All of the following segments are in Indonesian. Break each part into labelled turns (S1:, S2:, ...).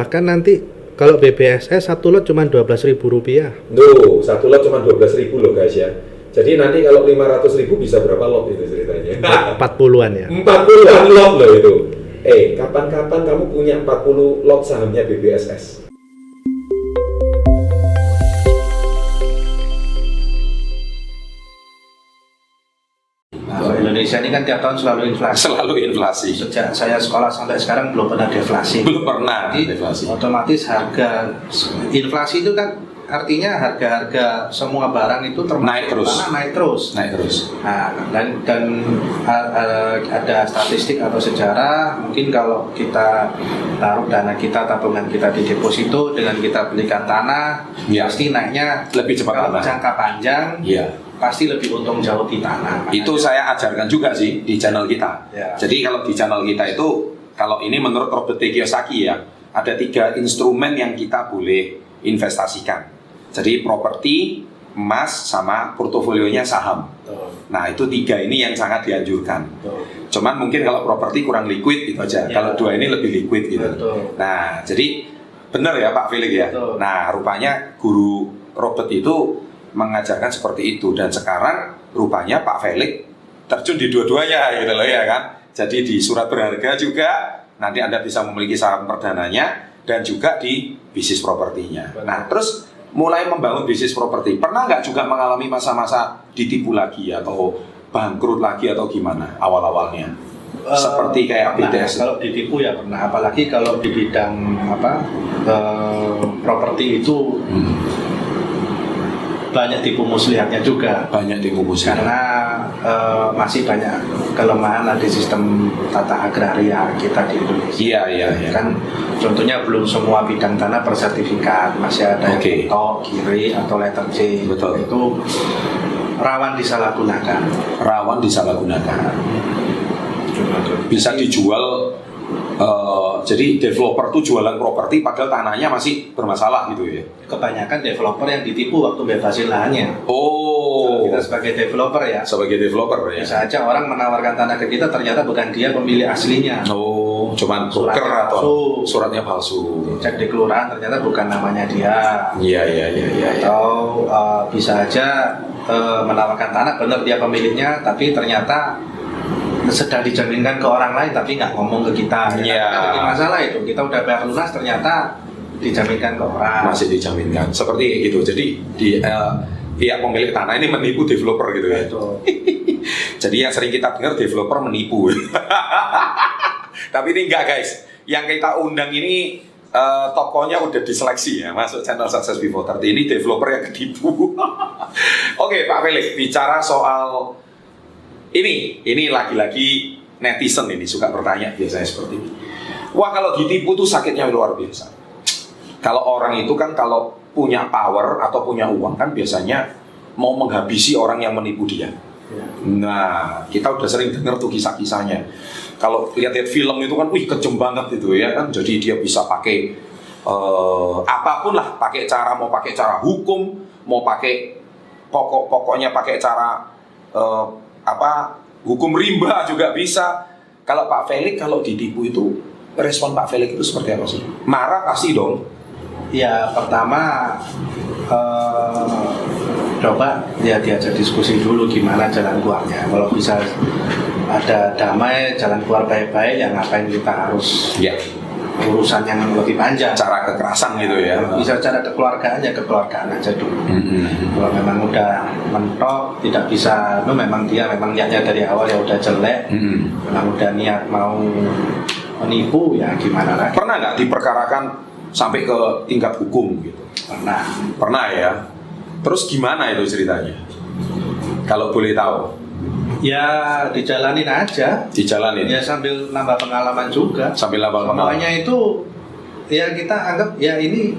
S1: Bahkan nanti kalau BBSS satu lot cuma Rp12.000.
S2: Tuh, satu lot cuma 12.000 loh guys ya. Jadi nanti kalau 500.000 bisa berapa lot itu ceritanya?
S1: 40-an ya.
S2: 40-an lot loh itu. Kapan-kapan kamu punya 40 lot sahamnya BBSS?
S3: Indonesia ini kan tiap tahun selalu inflasi.
S2: Selalu inflasi.
S3: Sejak saya sekolah sampai sekarang belum pernah deflasi.
S2: Belum pernah
S3: Jadi,
S2: deflasi.
S3: otomatis harga inflasi itu kan artinya harga-harga semua barang itu
S2: Naik terus.
S3: naik terus.
S2: Naik terus.
S3: Nah, dan ada statistik atau sejarah, mungkin kalau kita taruh dana kita, tabungan kita di deposito dengan kita belikan tanah,
S2: Ya.
S3: pasti naiknya
S2: Lebih cepat
S3: kalau
S2: tanah.
S3: jangka panjang.
S2: Iya.
S3: Pasti lebih untung jauh di tanah.
S2: Itu saya ajarkan juga sih di channel kita.
S3: Ya.
S2: Jadi kalau di channel kita itu, kalau ini menurut Robert T. Kiyosaki ya, ada 3 instrumen yang kita boleh investasikan. Jadi properti, emas, sama portofolionya saham. Nah itu 3 ini yang sangat dianjurkan. Cuman mungkin kalau properti kurang liquid itu aja.
S3: Ya.
S2: Kalau 2 ini lebih liquid gitu.
S3: Betul.
S2: Nah jadi benar ya Pak Felix ya.
S3: Betul.
S2: Nah rupanya guru Robert itu mengajarkan seperti itu, dan sekarang rupanya Pak Felix terjun di dua-duanya gitu loh ya kan. Jadi di surat berharga juga nanti Anda bisa memiliki saham perdananya dan juga di bisnis propertinya. Nah terus mulai membangun bisnis properti, pernah nggak juga mengalami masa-masa ditipu lagi atau bangkrut lagi atau gimana awal-awalnya? Seperti kayak
S3: pernah,
S2: BTS.
S3: kalau ditipu ya pernah, apalagi kalau di bidang properti itu banyak tipu muslihatnya juga.
S2: Banyak tipu muslihat.
S3: Karena masih banyak kelemahan di sistem tata agraria kita di Indonesia.
S2: Iya.
S3: Kan contohnya belum semua bidang tanah bersertifikat, masih ada
S2: Oke.
S3: TOK, KIRI atau letter C.
S2: Betul.
S3: Itu rawan disalahgunakan.
S2: Rawan disalahgunakan. Bisa dijual. Jadi developer tuh jualan properti padahal tanahnya masih bermasalah gitu ya.
S3: Kebanyakan developer yang ditipu waktu bebasin lahannya.
S2: Oh,
S3: Kita sebagai developer ya,
S2: sebagai developer ya.
S3: bisa aja orang menawarkan tanah ke kita, ternyata bukan dia pemilik aslinya.
S2: Oh, cuman broker
S3: Suratnya
S2: atau
S3: palsu.
S2: suratnya palsu.
S3: Cek di kelurahan ternyata bukan namanya dia.
S2: Iya.
S3: Atau bisa aja menawarkan tanah, benar dia pemiliknya, tapi ternyata sedang dijaminkan ke orang lain tapi nggak ngomong ke kita.
S2: Iya.
S3: Jadi masalah itu, kita udah bayar lunas ternyata dijaminkan ke orang.
S2: Masih dijaminkan. Seperti itu. Jadi di pihak pemilik tanah ini menipu developer gitu ya.
S3: Betul.
S2: Jadi yang sering kita dengar developer menipu. Tapi ini enggak guys. Yang kita undang ini tokonya udah diseleksi ya, masuk channel Success Before 30. Ini developer yang ketipu. Oke Pak Felix, bicara soal ini lagi-lagi netizen ini suka bertanya biasanya seperti ini. Wah kalau ditipu tuh sakitnya luar biasa. Kalau orang itu kan kalau punya power atau punya uang kan biasanya mau menghabisi orang yang menipu dia. Nah, kita udah sering dengar tuh kisah-kisahnya. Kalau lihat-lihat film itu kan, wih kejem banget itu ya kan. Jadi dia bisa pakai apapun lah, mau pakai cara hukum, mau pakai pokoknya pakai cara hukum rimba juga bisa. Kalau Pak Felix kalau ditipu itu respon Pak Felix itu seperti apa sih? Marah pasti dong.
S3: Ya pertama coba ya diajak diskusi dulu gimana jalan keluarnya. Kalau bisa ada damai, jalan keluar baik-baik, ya ngapain kita harus
S2: Ya,
S3: urusan yang lebih panjang.
S2: cara kekerasan gitu ya.
S3: Bisa cara kekeluargaan ya kekeluargaan aja dulu. Kalau memang udah mentok, tidak bisa, memang dia niatnya dari awal ya udah jelek. Memang udah niat mau menipu ya gimana lagi.
S2: Pernah nggak diperkarakan sampai ke tingkat hukum gitu? Pernah ya. Terus gimana itu ceritanya? Kalau boleh tahu.
S3: Ya dijalanin aja.
S2: Dijalanin.
S3: Ya sambil nambah pengalaman juga.
S2: Sambil nambah pengalaman.
S3: Semuanya itu ya kita anggap ya ini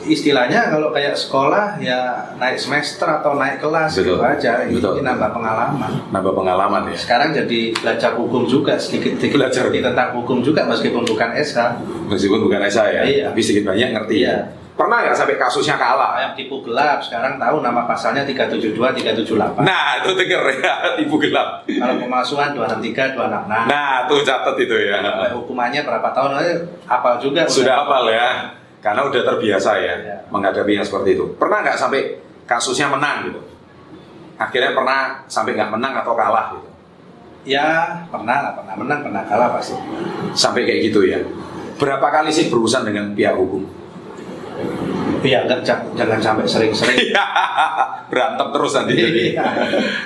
S3: istilahnya kalau kayak sekolah ya naik semester atau naik kelas.
S2: Betul.
S3: Gitu aja.
S2: Betul.
S3: Ini nambah pengalaman.
S2: Nambah pengalaman ya.
S3: Sekarang jadi belajar hukum juga, sedikit
S2: Belajar.
S3: ngerti tentang hukum juga meskipun bukan SH.
S2: Meskipun bukan SH ya.
S3: Iya.
S2: Tapi sedikit banyak ngerti.
S3: Iya.
S2: Pernah nggak sampai kasusnya kalah?
S3: Yang tipu gelap sekarang tahu nama pasalnya 372, 378.
S2: Nah, itu denger ya, tipu gelap.
S3: Kalau pemalsuan 263, 266.
S2: Nah, tuh catat itu ya.
S3: Hukumannya berapa tahun? Hafal juga.
S2: Sudah hafal ya, karena udah terbiasa ya, menghadapi yang seperti itu. Pernah nggak sampai kasusnya menang gitu? Akhirnya pernah sampai nggak menang atau kalah gitu?
S3: Ya, pernah menang, pernah kalah pasti.
S2: Sampai kayak gitu ya. Berapa kali sih berurusan dengan pihak hukum?
S3: Ya, jangan sampai sering-sering.
S2: Berantem terus nanti.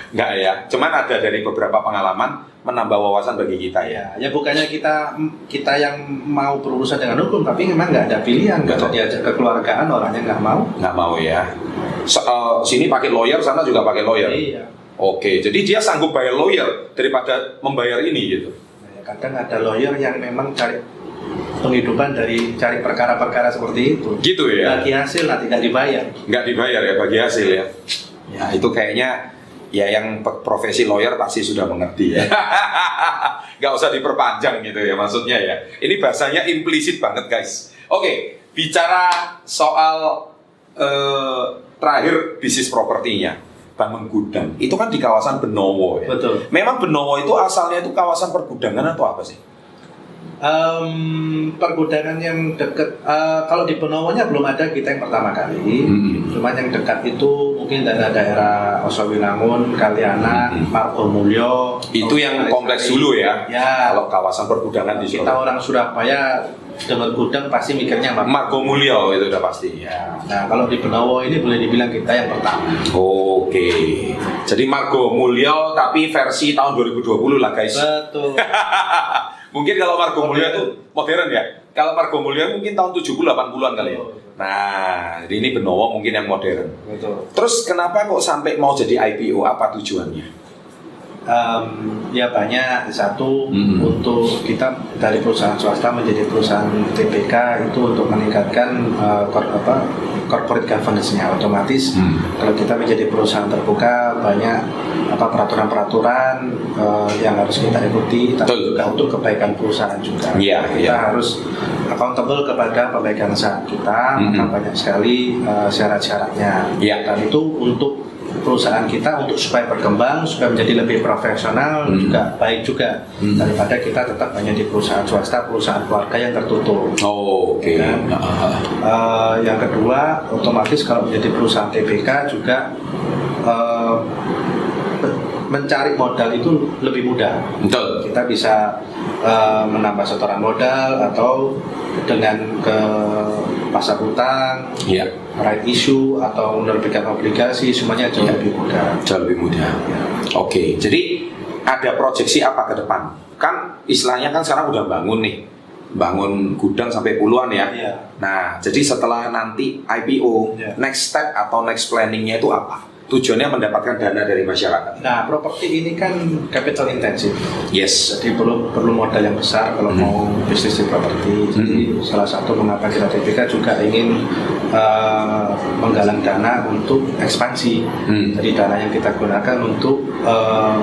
S2: Enggak ya. Cuman ada dari beberapa pengalaman menambah wawasan bagi kita ya.
S3: Ya bukannya kita yang mau berurusan dengan hukum, tapi memang nggak ada pilihan. Kalau diajak kekeluargaan orangnya nggak mau.
S2: Nggak mau ya. Sini pakai lawyer, sana juga pakai lawyer.
S3: Iya.
S2: Oke, jadi dia sanggup bayar lawyer daripada membayar ini gitu.
S3: Nah, kadang ada lawyer yang memang cari penghidupan dari cari perkara-perkara seperti itu.
S2: Gitu ya.
S3: Bagi hasil nanti nggak dibayar.
S2: Nggak dibayar ya bagi hasil ya. Ya itu kayaknya ya yang profesi lawyer pasti sudah mengerti ya. Nggak usah diperpanjang gitu ya maksudnya ya. Ini bahasanya implisit banget guys. Oke, bicara soal terakhir bisnis propertinya, bangun gudang. Itu kan di kawasan Benowo ya.
S3: Betul.
S2: Memang Benowo itu asalnya itu kawasan pergudangan atau apa sih?
S3: Pergudangan yang dekat, kalau di Benowonya belum ada, kita yang pertama kali. Cuma yang dekat itu mungkin daerah Osowinangun, Kalianak, Margomulyo.
S2: Itu yang kompleks dulu ya.
S3: Ya.
S2: Kalau kawasan pergudangan di
S3: Kita
S2: Surabaya.
S3: orang Surabaya dengan gudang pasti mikirnya
S2: Margomulyo itu udah pasti ya.
S3: Nah, kalau di Benowo ini boleh dibilang kita yang pertama.
S2: Oke. Jadi Margomulyo tapi versi tahun 2020 lah guys.
S3: Betul.
S2: Mungkin kalau Margomulyo itu modern ya. Kalau Margomulyo mungkin tahun 70-80-an kali ya. Nah, jadi ini Benowo mungkin yang modern.
S3: Betul.
S2: Terus kenapa kok sampai mau jadi IPO? Apa tujuannya?
S3: Ya banyak. Satu, untuk kita dari perusahaan swasta menjadi perusahaan TBK itu untuk meningkatkan corporate governance-nya. Otomatis kalau kita menjadi perusahaan terbuka, banyak peraturan-peraturan yang harus kita ikuti, tapi juga untuk kebaikan perusahaan juga. Kita harus accountable kepada pemegang saham kita, maka banyak sekali syarat-syaratnya. Dan itu untuk perusahaan kita untuk supaya berkembang, supaya menjadi lebih profesional, juga baik juga daripada kita tetap hanya di perusahaan swasta, perusahaan keluarga yang tertutup.
S2: Oke.
S3: Yang kedua, otomatis kalau menjadi perusahaan TBK juga mencari modal itu lebih mudah.
S2: Betul.
S3: Kita bisa menambah setoran modal atau dengan ke pasar hutang, right issue atau menerbitkan obligasi, semuanya jauh lebih mudah.
S2: Jauh lebih mudah. Oke. Jadi ada proyeksi apa ke depan? Kan istilahnya kan sekarang udah bangun nih, bangun gudang sampai puluhan ya. Nah, jadi setelah nanti IPO, next step atau next planningnya itu apa? Tujuannya mendapatkan dana dari masyarakat.
S3: Nah, properti ini kan capital intensif.
S2: Yes.
S3: Jadi perlu modal yang besar kalau mau bisnis di properti. Jadi salah satu mengapa kita TBK juga ingin menggalang dana untuk ekspansi. Jadi dana yang kita gunakan untuk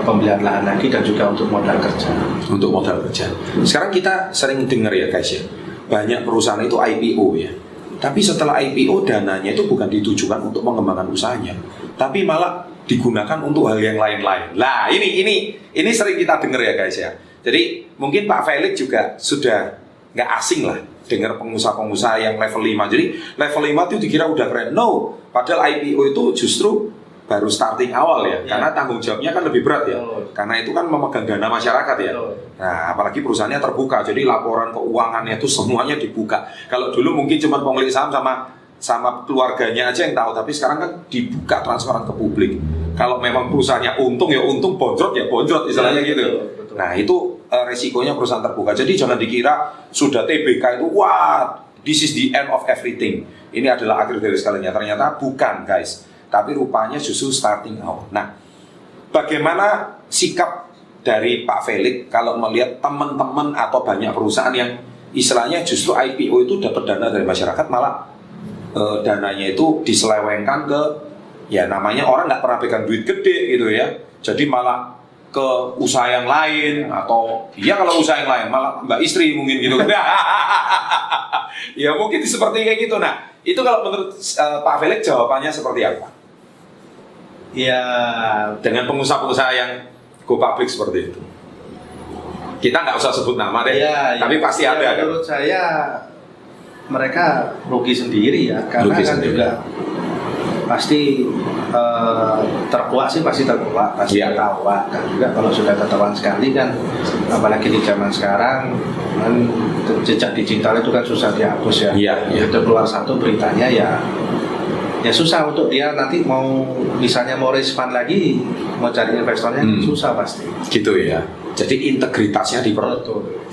S3: pembelian lahan lagi dan juga untuk modal kerja.
S2: Untuk modal kerja. Sekarang kita sering dengar ya guys ya, banyak perusahaan itu IPO ya. Tapi setelah IPO dananya itu bukan ditujukan untuk mengembangkan usahanya, tapi malah digunakan untuk hal yang lain-lain. Nah, ini sering kita dengar ya guys ya. Jadi mungkin Pak Felix juga sudah nggak asing lah dengar pengusaha-pengusaha yang level 5. Jadi level 5 itu dikira udah keren. No, padahal IPO itu justru baru starting awal ya, karena tanggung jawabnya kan lebih berat ya. Karena itu kan memegang dana masyarakat ya. Nah, apalagi perusahaannya terbuka, jadi laporan keuangannya itu semuanya dibuka. Kalau dulu mungkin cuma pemilik saham sama keluarganya aja yang tahu, tapi sekarang kan dibuka transparan ke publik. Kalau memang perusahaannya untung ya untung, bonjrot ya bonjrot istilahnya gitu. Nah, itu resikonya perusahaan terbuka. Jadi jangan dikira sudah TBK itu wah, this is the end of everything. Ini adalah akhir dari segalanya. Ternyata bukan guys. Tapi rupanya justru starting out. Nah, bagaimana sikap dari Pak Felix kalau melihat teman-teman atau banyak perusahaan yang istilahnya justru IPO itu dapat dana dari masyarakat, malah dananya itu diselewengkan ke, ya namanya orang nggak pernah pegang duit gede gitu ya, jadi malah ke usaha yang lain atau iya kalau usaha yang lain malah mbak istri mungkin gitu. Ya mungkin seperti kayak gitu. Nah itu kalau menurut Pak Felix jawabannya seperti apa?
S3: Ya
S2: Dengan pengusaha-pengusaha yang go public seperti itu. Kita nggak usah sebut nama deh, tapi pasti ada kan?
S3: Menurut saya mereka rugi sendiri ya, karena
S2: Rugi
S3: kan
S2: sendiri.
S3: juga pasti terkuak sih pasti terkuak, pasti
S2: Iya.
S3: ketawa. Dan juga kalau sudah ketahuan sekali kan, apalagi di zaman sekarang kan jejak digital itu kan susah dihapus ya.
S2: Iya, iya.
S3: Itu keluar satu beritanya ya susah untuk dia nanti mau misalnya mau raise fund lagi, mau cari investornya susah pasti.
S2: Gitu ya. Jadi integritasnya
S3: Betul.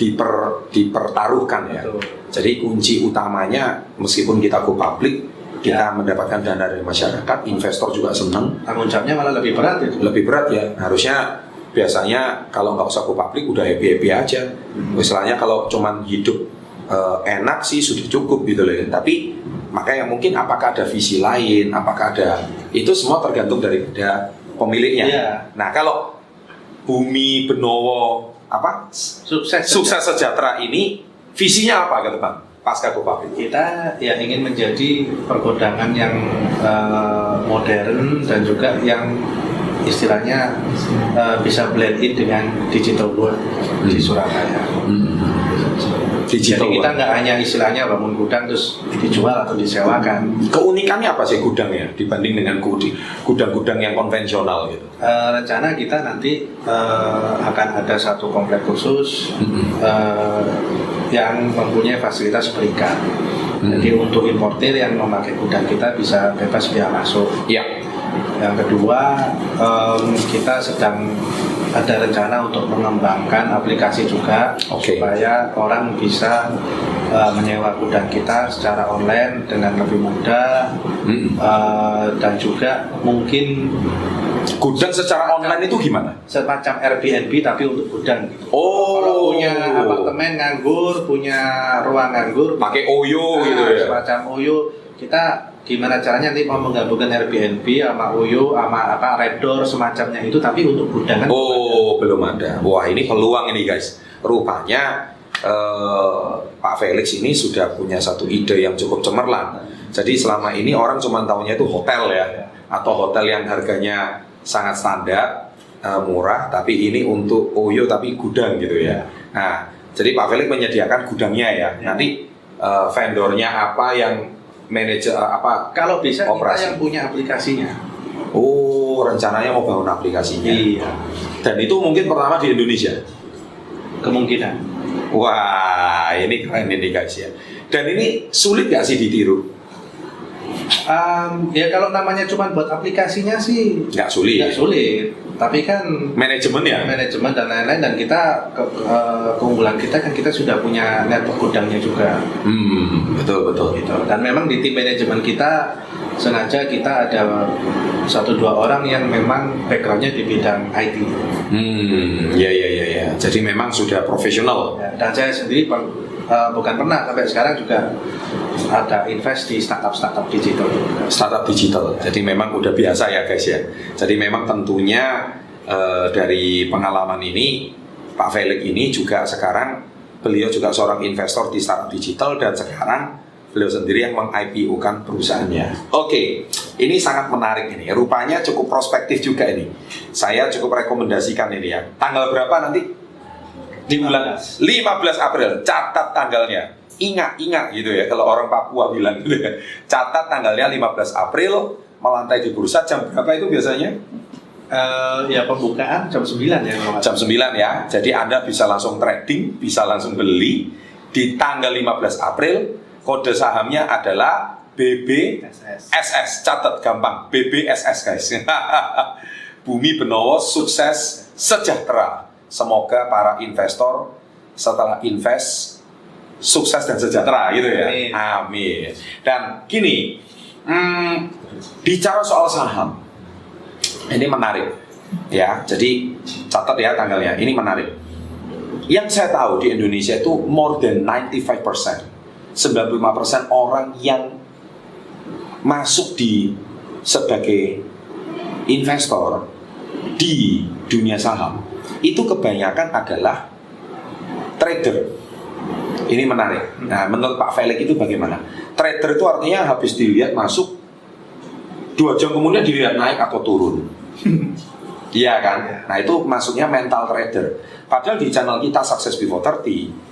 S2: dipertaruhkan ya.
S3: Betul.
S2: Jadi kunci utamanya meskipun kita go public, kita mendapatkan dana dari masyarakat, investor juga senang.
S3: Tanggung jawabnya malah lebih berat itu.
S2: Lebih berat ya. Harusnya biasanya kalau nggak usah go public udah happy aja. Misalnya kalau cuman hidup enak sih sudah cukup gitu loh. Tapi makanya mungkin apakah ada visi lain, apakah ada itu semua tergantung daripada pemiliknya.
S3: Iya.
S2: Nah kalau Bumi Benowo apa
S3: Sukses
S2: sejahtera ini visinya apa ke depan pasca go public?
S3: kita ya ingin menjadi pergudangan yang modern dan juga yang istilahnya bisa blend in dengan digital world di Surabaya.
S2: Digital
S3: Jadi kita
S2: World.
S3: nggak hanya istilahnya bangun gudang terus dijual atau disewakan.
S2: Keunikannya apa sih gudangnya dibanding dengan gudang-gudang yang konvensional gitu?
S3: Rencana kita nanti akan ada satu komplek khusus yang mempunyai fasilitas berikan. Jadi untuk importir yang memakai gudang kita bisa bebas biaya masuk.
S2: Ya.
S3: Yang kedua, kita sedang ada rencana untuk mengembangkan aplikasi juga supaya orang bisa menyewa gudang kita secara online dengan lebih mudah dan juga mungkin
S2: Gudang secara online itu gimana?
S3: semacam Airbnb tapi untuk gudang gitu.
S2: Oh,
S3: Kalau punya apartemen nganggur, punya ruang nganggur,
S2: pakai Oyo gitu ya.
S3: semacam Oyo, kita gimana caranya nanti mau menggabungkan Airbnb sama Oyo sama apa Reddoor semacamnya itu tapi untuk gudang kan.
S2: Oh, belum ada. Wah, ini peluang ini guys. Rupanya Pak Felix ini sudah punya satu ide yang cukup cemerlang. Jadi selama ini orang cuma tahunya itu hotel ya, atau hotel yang harganya sangat standar, murah, tapi ini untuk Oyo tapi gudang gitu ya. Nah, jadi Pak Felix menyediakan gudangnya ya. Nanti vendornya apa yang manajer apa?
S3: Kalau bisa
S2: operasi.
S3: kita yang punya aplikasinya.
S2: Oh, rencananya mau bangun aplikasinya.
S3: Iya.
S2: Dan itu mungkin pertama di Indonesia.
S3: Kemungkinan.
S2: Wah, ini keren ini guys ya. Dan ini sulit gak sih ditiru?
S3: Ya kalau namanya cuma buat aplikasinya sih
S2: Nggak sulit.
S3: nggak sulit. Tapi kan
S2: Manajemen ya?
S3: manajemen dan lain-lain dan kita keunggulan kita kan kita sudah punya network gudangnya juga.
S2: Betul.
S3: Gitu. Dan memang di tim manajemen kita sengaja kita ada 1-2 orang yang memang backgroundnya di bidang IT.
S2: Ya. Jadi memang sudah profesional.
S3: Ya, dan saya sendiri bukan pernah sampai sekarang juga ada invest di startup digital juga.
S2: Startup digital. Jadi memang udah biasa ya guys ya. Jadi memang tentunya dari pengalaman ini Pak Felix ini juga sekarang beliau juga seorang investor di startup digital dan sekarang beliau sendiri yang meng-IPO-kan perusahaannya. Oke, ini sangat menarik ini. Rupanya cukup prospektif juga ini. Saya cukup rekomendasikan ini ya. Tanggal berapa nanti? Di bulan 15 April. Catat tanggalnya. Ingat gitu ya. Kalau orang Papua bilang gitu ya. Catat tanggalnya 15 April. Melantai di bursa jam berapa itu biasanya?
S3: Ya pembukaan jam 9 ya.
S2: Jam 9 ya. Jadi Anda bisa langsung trading, bisa langsung beli di tanggal 15 April. Kode sahamnya adalah BBSS. Catat gampang, BBSS guys. Bumi Benowo Sukses Sejahtera. Semoga para investor setelah invest sukses dan sejahtera gitu ya. Amin. Dan gini, bicara soal saham, ini menarik ya. Jadi catat ya tanggalnya. Ini menarik. Yang saya tahu di Indonesia itu more than 95%. 95% orang yang masuk sebagai investor di dunia saham itu kebanyakan adalah trader. Ini menarik. Nah, menurut Pak Felix itu bagaimana? Trader itu artinya habis dilihat masuk 2 jam kemudian dilihat naik atau turun. Iya kan? Nah, itu maksudnya mental trader. Padahal di channel kita Success Before 30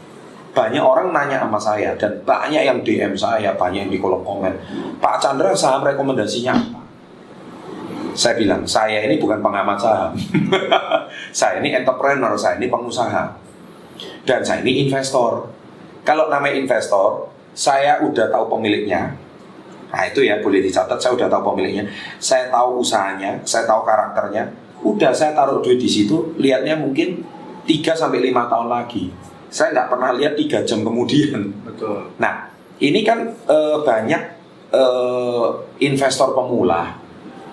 S2: banyak orang nanya sama saya dan banyak yang DM saya, banyak yang di kolom komen, Pak Chandra saham rekomendasinya apa? Saya bilang, saya ini bukan pengamat saham. Saya ini entrepreneur, saya ini pengusaha. Dan saya ini investor. Kalau namanya investor, saya udah tahu pemiliknya. Nah itu ya, boleh dicatat, saya udah tahu pemiliknya. Saya tahu usahanya, saya tahu karakternya. Udah saya taruh duit di situ, lihatnya mungkin 3-5 tahun lagi. Saya nggak pernah lihat 3 jam kemudian.
S3: Betul.
S2: Nah, ini kan banyak investor pemula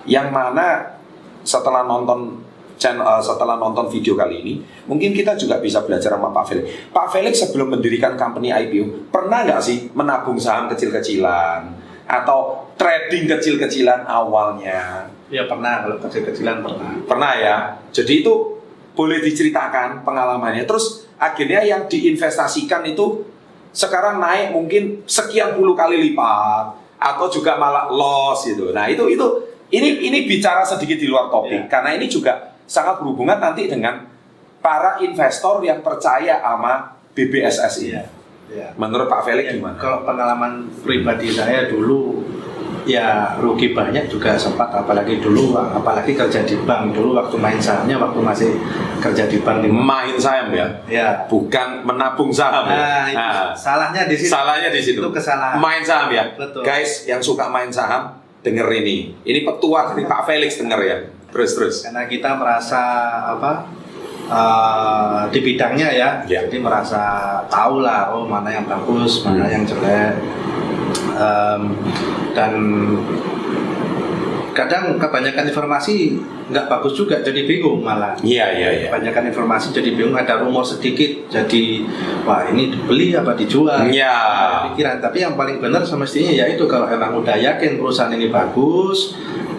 S2: yang mana setelah nonton video kali ini, mungkin kita juga bisa belajar sama Pak Felix. Pak Felix sebelum mendirikan company IPO, pernah nggak sih menabung saham kecil-kecilan atau trading kecil-kecilan awalnya?
S3: Ya pernah, kalau kecil-kecilan pernah.
S2: Pernah ya. Jadi itu boleh diceritakan pengalamannya. Terus akhirnya yang diinvestasikan itu sekarang naik mungkin sekian puluh kali lipat atau juga malah loss gitu. Nah ini bicara sedikit di luar topik karena ini juga sangat berhubungan nanti dengan para investor yang percaya sama BBSS ini. Menurut Pak Felix gimana?
S3: Kalau pengalaman pribadi saya dulu, ya rugi banyak juga sempat, apalagi kerja di bank dulu waktu main sahamnya, waktu masih kerja di bank.
S2: Main saham ya?
S3: Ya.
S2: Bukan menabung saham ya?
S3: Salahnya di situ.
S2: Salahnya di situ.
S3: Itu kesalahan.
S2: Main saham ya?
S3: Betul.
S2: Guys yang suka main saham, denger ini. Ini petua dari Pak Felix, denger ya. Terus.
S3: Karena kita merasa di bidangnya ya, jadi merasa tahu lah, mana yang bagus, mana yang jelek, dan kadang kebanyakan informasi nggak bagus juga, jadi bingung malah.
S2: Iya.
S3: Kebanyakan informasi jadi bingung, ada rumor sedikit, jadi wah ini beli apa dijual.
S2: Iya.
S3: Pikiran. Tapi yang paling benar semestinya yaitu kalau emang udah yakin perusahaan ini bagus.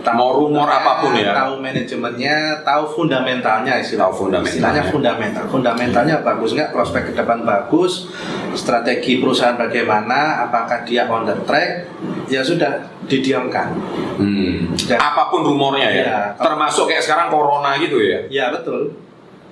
S2: Mau rumor apapun ya.
S3: Tahu manajemennya, tahu fundamentalnya istilahnya fundamentalnya bagus nggak, prospek ke depan bagus, strategi perusahaan bagaimana, apakah dia on the track, ya sudah didiamkan.
S2: Apapun rumornya ya. Termasuk kayak sekarang corona gitu ya.
S3: Ya betul.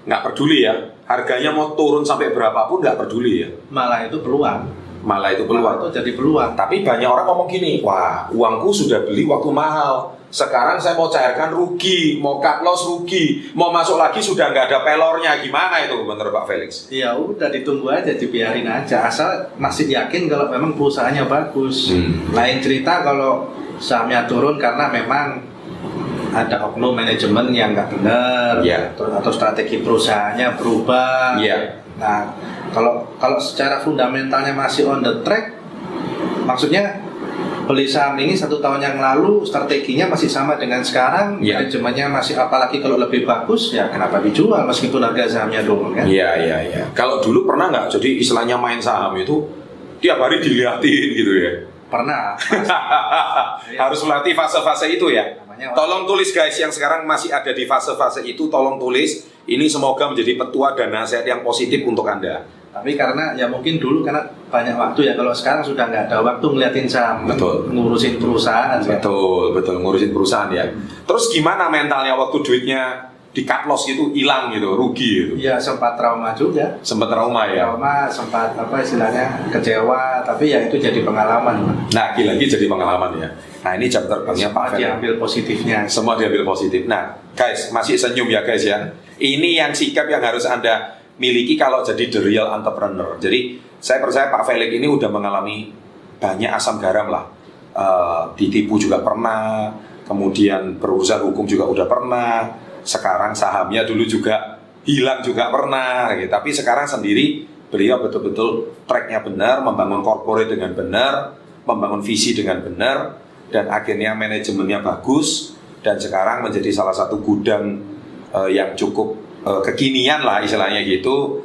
S2: Nggak peduli ya. Harganya mau turun sampai berapapun nggak peduli ya.
S3: Malah itu peluang. Itu jadi peluang.
S2: Tapi banyak orang ngomong gini, wah uangku sudah beli waktu mahal. Sekarang saya mau cairkan rugi, mau cut loss rugi, mau masuk lagi sudah nggak ada pelornya. Gimana itu menurut Pak Felix?
S3: Ya udah ditunggu aja, dibiarin aja, asal masih yakin kalau memang perusahaannya bagus. Lain cerita kalau sahamnya turun karena memang ada oknum manajemen yang nggak benar, atau strategi perusahaannya berubah. Nah, kalau secara fundamentalnya masih on the track, maksudnya beli saham ini 1 tahun yang lalu strateginya masih sama dengan sekarang, manajemennya masih, apalagi kalau lebih bagus, ya kenapa dijual meskipun harga sahamnya turun kan?
S2: Iya. Kalau dulu pernah nggak jadi istilahnya main saham itu tiap hari dilihatin gitu ya?
S3: Pernah.
S2: Harus melatih fase-fase itu ya. Tolong tulis guys yang sekarang masih ada di fase-fase itu, tolong tulis. Ini semoga menjadi petua dan nasihat yang positif untuk Anda.
S3: Tapi karena ya mungkin dulu karena banyak waktu ya, kalau sekarang sudah nggak ada waktu ngeliatin saham, ngurusin perusahaan.
S2: Betul, ngurusin perusahaan ya. Terus gimana mentalnya waktu duitnya di cut loss gitu, hilang gitu, rugi gitu?
S3: Ya sempat trauma juga.
S2: Sempat trauma ya?
S3: Sempat istilahnya kecewa, tapi ya itu jadi pengalaman.
S2: Nah, lagi jadi pengalaman ya. Nah ini jam terbangnya Pak Felix.
S3: Diambil positifnya.
S2: Semua diambil positif. Nah guys, masih senyum ya guys ya. Ini yang sikap yang harus Anda miliki kalau jadi the real entrepreneur. Jadi saya percaya Pak Felix ini udah mengalami banyak asam garam lah. Ditipu juga pernah, kemudian berurusan hukum juga udah pernah. Sekarang sahamnya dulu juga hilang juga pernah. Gitu. Tapi sekarang sendiri beliau betul-betul tracknya benar, membangun corporate dengan benar, membangun visi dengan benar, dan akhirnya manajemennya bagus, dan sekarang menjadi salah satu gudang yang cukup kekinian lah istilahnya gitu,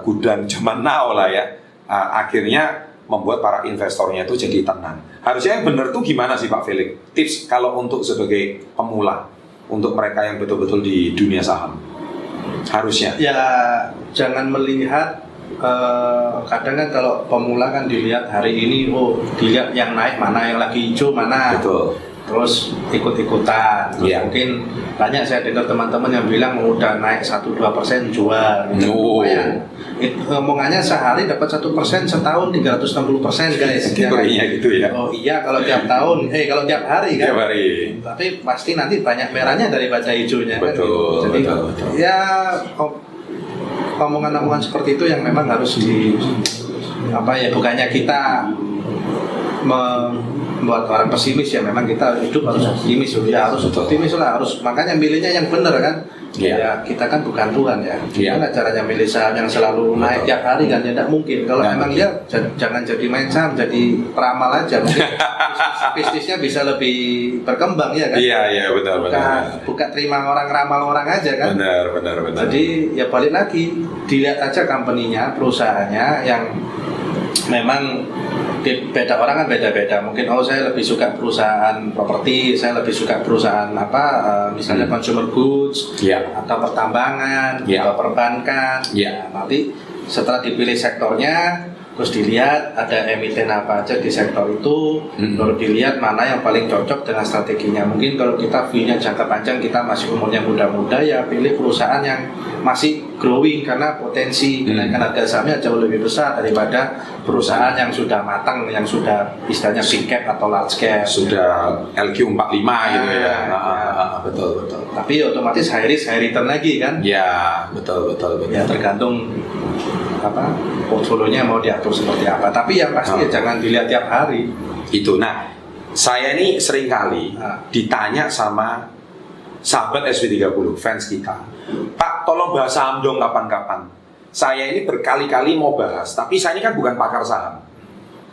S2: gudang zaman now lah ya. Akhirnya membuat para investornya itu jadi tenang. Harusnya yang benar tuh gimana sih Pak Felix? Tips kalau untuk sebagai pemula, untuk mereka yang betul-betul di dunia saham. Harusnya.
S3: Ya jangan melihat kadang kan kalau pemula kan dilihat hari ini, dilihat yang naik mana, yang lagi hijau mana.
S2: Betul.
S3: Terus ikut-ikutan.
S2: Iya.
S3: Mungkin banyak saya dengar teman-teman yang bilang udah naik 1-2% jual. Lumayan. Omongannya sehari dapat 1%, setahun 360% guys.
S2: Teorinya gitu ya.
S3: Oh iya, kalau tiap tahun, kalau tiap hari kan.
S2: Tiap hari.
S3: Tapi pasti nanti banyak merahnya daripada hijaunya.
S2: Betul.
S3: Kan? Jadi
S2: Betul.
S3: ya omongan-omongan seperti itu yang memang harus bukannya kita membuat orang pesimis, ya memang kita hidup harus optimis, ya harus optimis lah, harus, makanya milihnya yang benar kan. Ya kita kan bukan Tuhan ya. Gimana caranya milih saham yang selalu naik tiap hari kan, ya tidak mungkin. Kalau memang dia jangan jadi main saham, jadi peramal aja, mungkin bisnisnya bisa lebih berkembang ya kan.
S2: Iya benar.
S3: Bukan terima orang, ramal orang aja kan.
S2: Benar.
S3: Jadi ya balik lagi, dilihat aja company-nya, perusahaannya yang memang beda orang kan beda-beda. Mungkin saya lebih suka perusahaan properti, saya lebih suka perusahaan misalnya consumer goods, atau pertambangan, atau perbankan. Nanti setelah dipilih sektornya, terus dilihat ada emiten apa aja di sektor itu, baru dilihat mana yang paling cocok dengan strateginya. Mungkin kalau kita view-nya jangka panjang, kita masih umurnya muda-muda, ya pilih perusahaan yang masih growing, karena potensi kenaikan harga sahamnya jauh lebih besar daripada perusahaan yang sudah matang, yang sudah istilahnya big cap atau large cap,
S2: sudah LQ45 gitu ya. Betul.
S3: Tapi otomatis high risk high return lagi kan.
S2: Ya betul.
S3: Ya tergantung portfolionya mau diatur seperti apa. Tapi yang pasti jangan dilihat tiap hari.
S2: Itu. Nah, saya ini sering kali ditanya sama sahabat SW30, fans kita, Pak, tolong bahas saham dong kapan-kapan. Saya ini berkali-kali mau bahas, tapi saya ini kan bukan pakar saham.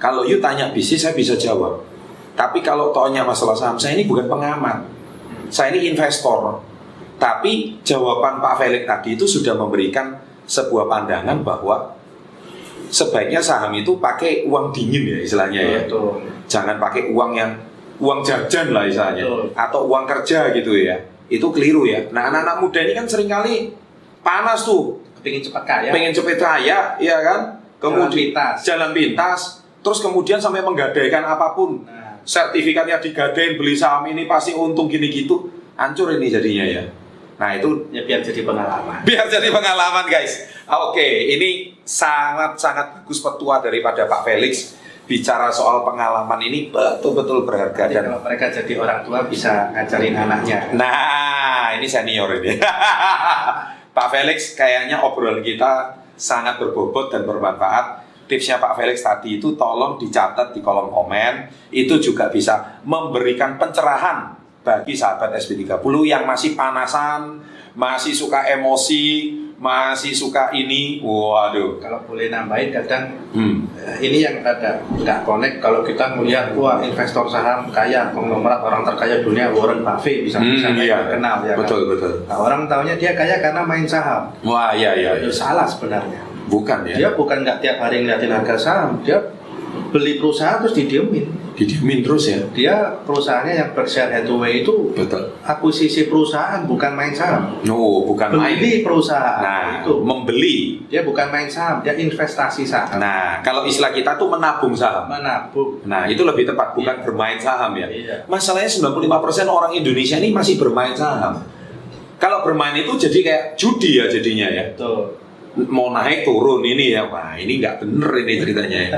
S2: Kalau you tanya bisnis, saya bisa jawab. Tapi kalau tanya masalah saham, saya ini bukan pengamat. Saya ini investor. Tapi jawaban Pak Felix tadi itu sudah memberikan sebuah pandangan bahwa sebaiknya saham itu pakai uang dingin ya istilahnya ya.
S3: Betul.
S2: Jangan pakai uang jajan lah istilahnya.
S3: Betul.
S2: Atau uang kerja gitu ya. Itu keliru ya. Nah, anak-anak muda ini kan seringkali panas tuh,
S3: pengen cepat kaya.
S2: pengen cepet kaya, ya kan? Kemudian jalan pintas, terus kemudian sampai menggadaikan apapun. Sertifikatnya digadain, beli saham ini pasti untung gini gitu. Hancur ini jadinya ya. Nah itu
S3: ya biar jadi pengalaman.
S2: Biar jadi pengalaman guys. Oke, ini sangat-sangat bagus petua daripada Pak Felix. Bicara soal pengalaman ini betul-betul berharga.
S3: Jadi kalau mereka jadi orang tua bisa ngajarin anaknya.
S2: Nah, ini senior ini. Pak Felix, kayaknya obrolan kita sangat berbobot dan bermanfaat. Tipsnya Pak Felix tadi itu tolong dicatat di kolom komen. Itu juga bisa memberikan pencerahan bagi sahabat SB30 yang masih panasan, masih suka emosi, masih suka ini. Waduh.
S3: Kalau boleh nambahin kadang ini yang ada nggak connect. Kalau kita melihat investor saham kaya, konglomerat orang terkaya dunia Warren Buffett bisa kenal ya.
S2: Betul.
S3: Nah, orang taunya dia kaya karena main saham.
S2: Wah, iya.
S3: Itu salah sebenarnya.
S2: Bukan ya.
S3: Dia bukan nggak tiap hari ngeliatin harga saham, dia beli perusahaan terus didiemin
S2: terus ya.
S3: Dia perusahaannya yang Berkshire Hathaway itu akuisisi perusahaan, bukan main saham.
S2: Bukan
S3: beli
S2: main
S3: perusahaan.
S2: Nah,
S3: itu
S2: membeli.
S3: Dia bukan main saham, dia investasi saham.
S2: Nah, kalau istilah kita tuh menabung saham. Nah, itu lebih tepat, bukan bermain saham ya.
S3: Iya.
S2: Masalahnya 95% orang Indonesia ini masih bermain saham. Kalau bermain itu jadi kayak judi ya jadinya ya.
S3: Betul.
S2: Mau naik turun ini ya. Wah, ini nggak bener ini ceritanya ya.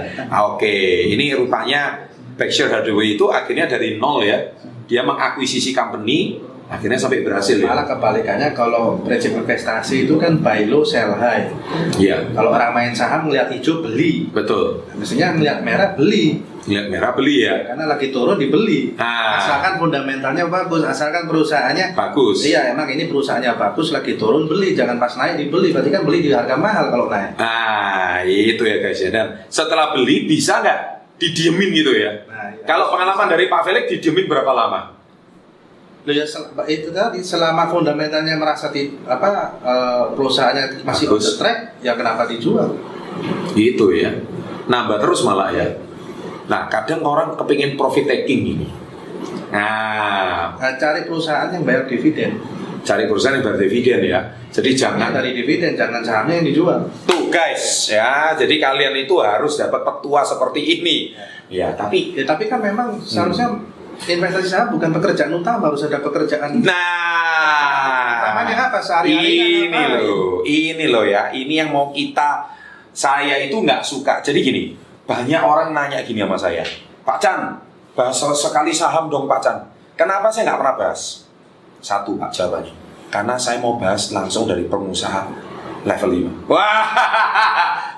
S2: Oke, ini rupanya Berkshire Hathaway itu akhirnya dari nol ya. Dia mengakuisisi company, akhirnya sampai berhasil ya.
S3: Malah kebalikannya, kalau prinsip investasi itu kan buy low sell high.
S2: Iya.
S3: Kalau orang main saham ngeliat hijau beli.
S2: Betul.
S3: Mestinya ngeliat merah beli.
S2: Ngeliat merah beli ya.
S3: Karena lagi turun dibeli.
S2: Nah.
S3: Asalkan fundamentalnya bagus, asalkan perusahaannya
S2: bagus.
S3: Iya, emang ini perusahaannya bagus, lagi turun beli, jangan pas naik dibeli. Berarti kan beli di harga mahal kalau naik.
S2: Nah, itu ya guys ya. Dan setelah beli bisa nggak didiemin gitu ya?
S3: Nah, ya.
S2: Kalau pengalaman dari Pak Felix didiemin berapa lama?
S3: Ya, itu tadi selama fundamentalnya merasa perusahaannya masih on the track, ya kenapa dijual?
S2: Gitu ya. Nambah terus malah ya. Nah, kadang orang kepingin profit taking ini. Nah,
S3: cari perusahaan yang bayar dividen.
S2: Cari perusahaan yang berdividen ya. Jadi jangan
S3: dari dividen, jangan sahamnya yang dijual.
S2: tuh guys ya. Jadi kalian itu harus dapat petua seperti ini. Ya, tapi
S3: Tapi kan memang seharusnya investasi saham bukan pekerjaan utama, harus ada pekerjaan. Utamanya apa? Sehari-hari
S2: ini loh ya. Ini yang mau saya itu nggak suka. Jadi gini, banyak orang nanya gini sama saya, Pak Chan, bahas sekali saham dong Pak Chan. Kenapa saya nggak pernah bahas? Satu Pak jawabannya, karena saya mau bahas langsung dari pengusaha level 5. Wah,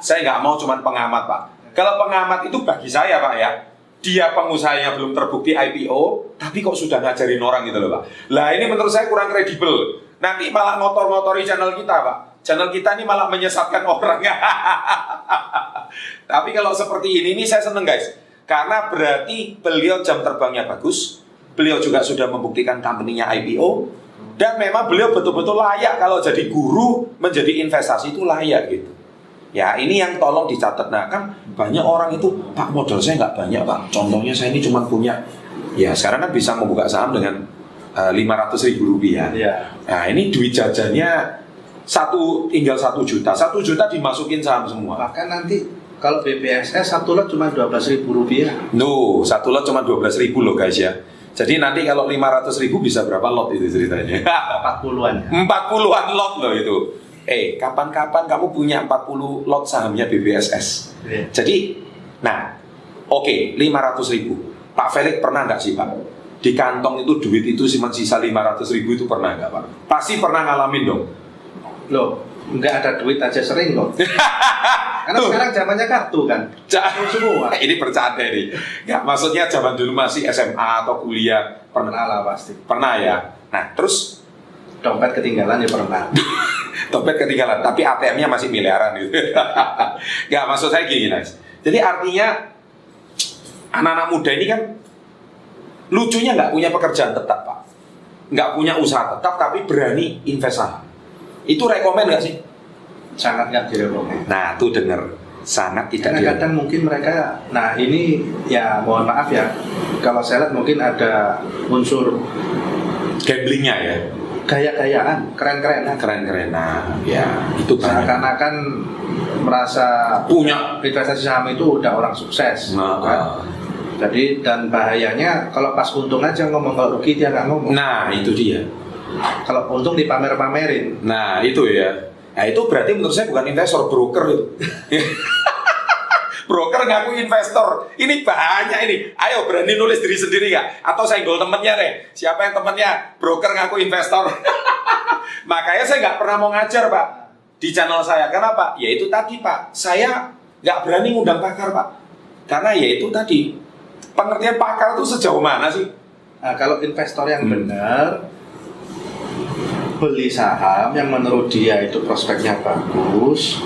S2: saya nggak mau cuman pengamat Pak. Kalau pengamat itu bagi saya Pak ya, dia pengusahanya belum terbukti IPO, tapi kok sudah ngajarin orang gitu loh Pak. Lah ini menurut saya kurang kredibel. Nanti malah ngotor-ngotori channel kita Pak. Channel kita ini malah menyesatkan orang. Tapi kalau seperti ini saya seneng guys. Karena berarti beliau jam terbangnya bagus. Beliau juga sudah membuktikan company-nya IPO. Dan memang beliau betul-betul layak kalau jadi guru menjadi investasi itu layak gitu. Ya ini yang tolong dicatat. Nah kan banyak orang itu, Pak modal saya nggak banyak Pak. Contohnya saya ini cuma punya, ya sekarang kan bisa membuka saham dengan 500.000 rupiah.
S3: Ya.
S2: Nah ini duit jajannya tinggal 1 juta. 1 juta dimasukin saham semua.
S3: Bahkan nanti kalau BPSS satu lot cuma 12.000 rupiah.
S2: No, 1 lot cuma 12.000 loh guys ya. Jadi nanti kalau 500.000 bisa berapa lot itu ceritanya?
S3: 40-an ya.
S2: 40-an lot loh itu. Kapan-kapan kamu punya 40 lot sahamnya BPSS.
S3: Yeah.
S2: Jadi, nah, oke, 500.000. Pak Felix pernah nggak sih Pak? Di kantong itu duit itu cuma sisa 500.000 itu pernah nggak Pak? Pasti pernah ngalamin dong.
S3: Loh, nggak ada duit aja sering kok. Karena sekarang zamannya kartu kan. Semua.
S2: Ini bercanda nih. Nggak, maksudnya zaman dulu masih SMA atau kuliah.
S3: Pernah lah pasti.
S2: Pernah ya. Nah, terus
S3: Dompet ketinggalan ya pernah.
S2: dompet ketinggalan, tapi ATM-nya masih miliaran gitu. Nggak, maksud saya gini guys. Jadi artinya anak-anak muda ini kan lucunya nggak punya pekerjaan tetap Pak, nggak punya usaha tetap, tapi berani invest saham. Itu rekomen nggak sih?
S3: Sangat nggak direkomend.
S2: Nah tuh denger, sangat tidak
S3: Karena kadang mungkin mereka, nah ini ya mohon maaf ya, kalau saya lihat mungkin ada unsur
S2: gamblingnya ya,
S3: gaya-gayaan, keren-kerenan.
S2: keren-kerenan, ya itu banyak.
S3: Seakan-akan merasa
S2: Punya.
S3: investasi saham itu udah orang sukses.
S2: Nah,
S3: kan? Jadi dan bahayanya kalau pas untung aja ngomong, kalau rugi dia nggak ngomong.
S2: nah itu dia.
S3: Kalau untung dipamer-pamerin.
S2: Nah itu ya. Nah itu berarti menurut saya bukan investor, broker itu. Broker ngaku investor. Ini banyak ini. Ayo berani nulis diri sendiri nggak? Atau senggol temennya deh. Siapa yang temennya broker ngaku investor? Makanya saya nggak pernah mau ngajar Pak di channel saya. Kenapa? Ya itu tadi Pak. Saya nggak berani ngundang pakar Pak. Karena ya itu tadi. Pengertian pakar itu sejauh mana sih?
S3: Nah, kalau investor yang benar beli saham yang menurut dia itu prospeknya bagus,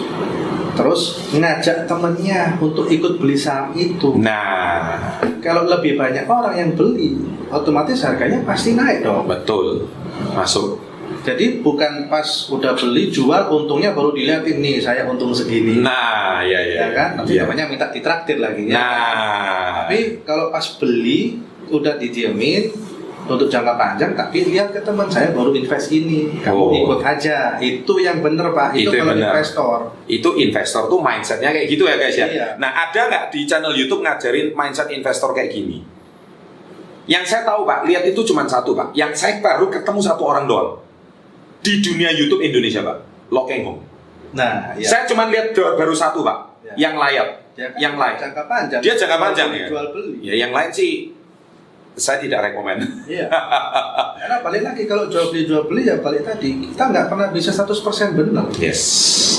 S3: terus ngajak temennya untuk ikut beli saham itu.
S2: Nah,
S3: Kalau lebih banyak orang yang beli, otomatis harganya pasti naik dong.
S2: betul. Masuk.
S3: Jadi bukan pas udah beli jual untungnya baru dilihatin, nih saya untung segini.
S2: Nah, ya
S3: Ya kan? Nanti
S2: ya.
S3: temannya minta ditraktir lagi ya.
S2: Nah,
S3: Tapi kalau pas beli udah didiemin untuk jangka panjang, tapi lihat ke teman saya baru invest ini, kamu
S2: Oh.
S3: ikut aja. Itu yang bener Pak. Itu
S2: Itu yang
S3: kalau
S2: bener.
S3: investor.
S2: itu investor tuh mindsetnya kayak gitu ya guys ya.
S3: Iya.
S2: Nah ada nggak di channel YouTube ngajarin mindset investor kayak gini? Yang saya tahu Pak, lihat itu cuma satu Pak. Yang saya baru ketemu satu orang doang di dunia YouTube Indonesia Pak, Lo Keng Hong.
S3: Nah, ya.
S2: Saya cuma lihat baru satu Pak,
S3: Ya.
S2: yang layar,
S3: Dia kan
S2: yang lain.
S3: jangka panjang.
S2: Dia jangka panjang ya.
S3: Jual beli.
S2: Ya yang lain sih saya tidak rekomen.
S3: Iya. Karena balik lagi kalau jual beli ya balik tadi, kita nggak pernah bisa 100% benar.
S2: Yes.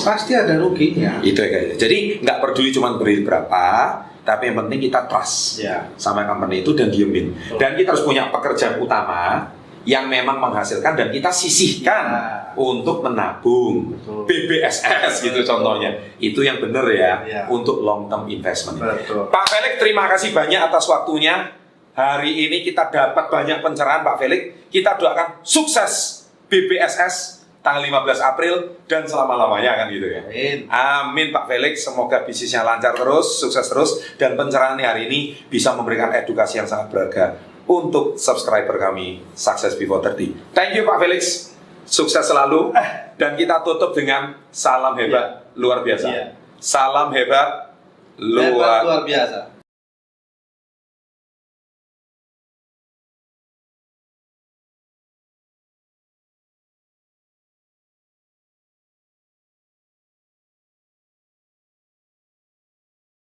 S3: Pasti ada ruginya.
S2: Itu ya guys. Jadi nggak peduli cuma beli berapa, tapi yang penting kita trust
S3: Ya.
S2: sama company itu dan diemin. Dan kita harus punya pekerjaan utama yang memang menghasilkan dan kita sisihkan untuk menabung.
S3: Betul.
S2: BBSS gitu contohnya. Itu yang benar ya,
S3: Ya.
S2: untuk long term investment.
S3: Betul.
S2: Pak Felix, terima kasih banyak atas waktunya. Hari ini kita dapat banyak pencerahan Pak Felix. Kita doakan sukses BBSS tanggal 15 April dan selama-lamanya kan gitu ya.
S3: Amin.
S2: Amin Pak Felix, semoga bisnisnya lancar terus, sukses terus, dan pencerahan hari ini bisa memberikan edukasi yang sangat berharga untuk subscriber kami Success Before 30. Thank you Pak Felix. Sukses selalu dan kita tutup dengan salam hebat luar biasa.
S3: Iya.
S2: Salam hebat
S3: Hebat luar biasa.